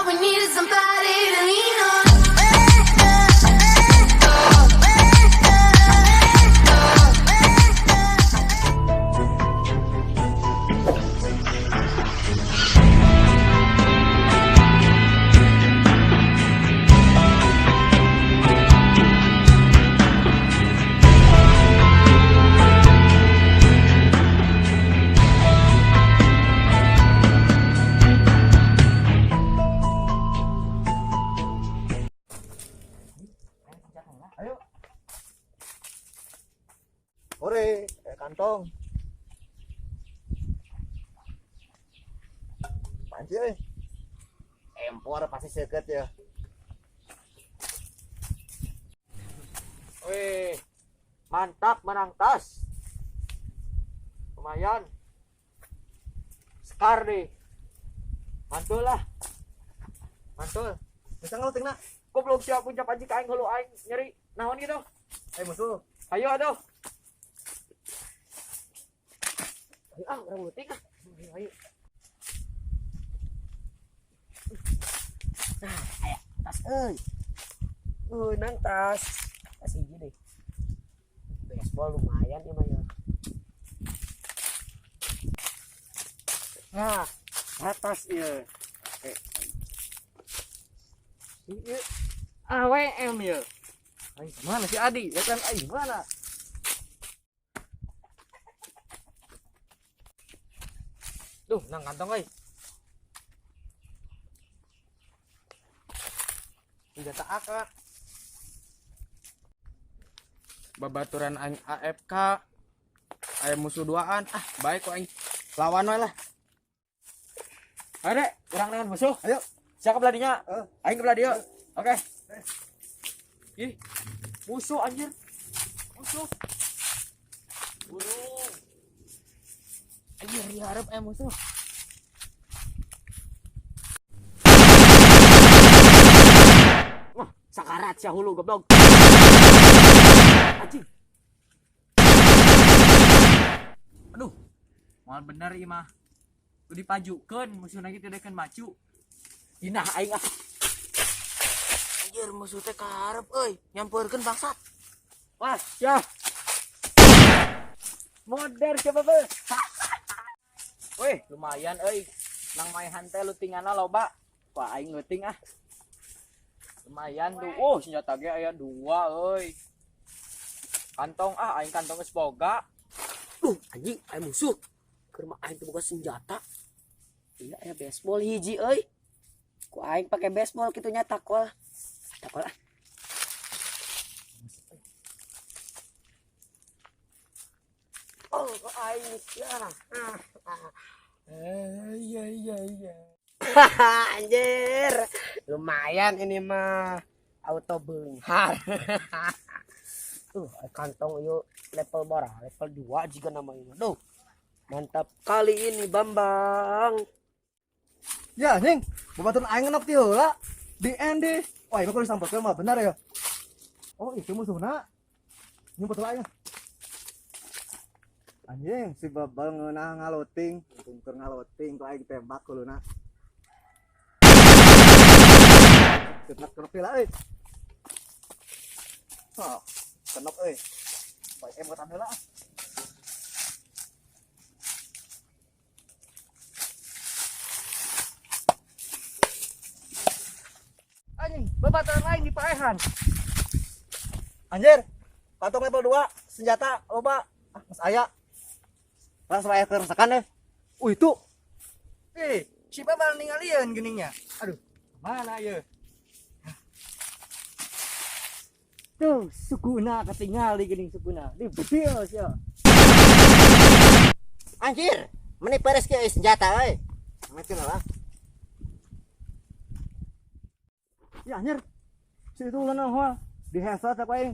we needed somebody to lean on. Ayo. Ore, kantong. Panci euy. Empor pasti seukeut ya. Wih, mantap menang tas. Lumayan. Sekar deh. Mantul lah. Mantul. Bisa ngeluting nak? Kok belum siap puncak panci kain kalau aing nyeri. Naon gitu? Ayo musuh. Ayo aduh. Ayo orang luting ah. Ayo. Nah, ayo tas euy. Nang tas. Tas hiji deh. Baseball lumayan ya mah ya. Nah, atas ieu. Ieu AWM ya. Aing mana si Adi? Ya kan aing mana? Duh, nang kantong euy. Senjata AK. Babaturan aing AFK. Aya musuh duaan. Ah, baik kok aing lawan we lah. Ayo dek, kurang dengan musuh. Ayo. Siapa beladinya? Aing ke beladio. Oke. Ih, musuh anjir. Musuh. Burung. Anjir, diharap musuh. Wah, sakarat sia hulu goblok. Anjing. Aduh. Moal bener ieu mah. Kudu dipajukeun musuh lagi teh kan maju. Inah aing ah. Anjir musuh teh karep euy, nyampeurkeun bangsat. Wah, ya. Modern coba be. Weh, lumayan euy. Nang maehan teh leutinganna loba. Wah, aing leuting ah. Lumayan tuh. Oh, senjata ge aya 2 euy. Kantong ah, aing kantong geus boga. Anjing, aya musuh. Keur mah aing teh boga senjata. Iya, aya baseball hiji euy. Ku aing pakai baseball kitu nya takol. Takol ah. Oh, ku aing ya. Iya. Anjir. Lumayan ini mah auto beunghar. Kantong yuk level berapa? Level 2 jika namanya. Duh. Mantap kali ini Bambang. Ya, Ning. Babaturan aing ngenok ti heula. Di end deh. Wah, ieu kudu disampeurkeun mah benar ya. Oh, itu musuhna. Ini betul aing. Anjing, si Babal ngeunah ngaloting, keur ngaloting ku aing tembak kuluna. Kenok pila euy. Oh, kenok euy. Bae em kata heula. Anjing, babaturan lain di paehan. Anjir, kantong level 2, senjata loba. Ah, mas aya. Langsung aya kerusakan deh. Itu. Si Babal ningalieun geningnya. Aduh, mana ya? Tuh, sukuna ketinggal di gening sukuna. Di betil sia. Anjir, meni peres ke senjata euy. Metin lah. Ya anjir. Si itu ulana hoa di headshot apa aing.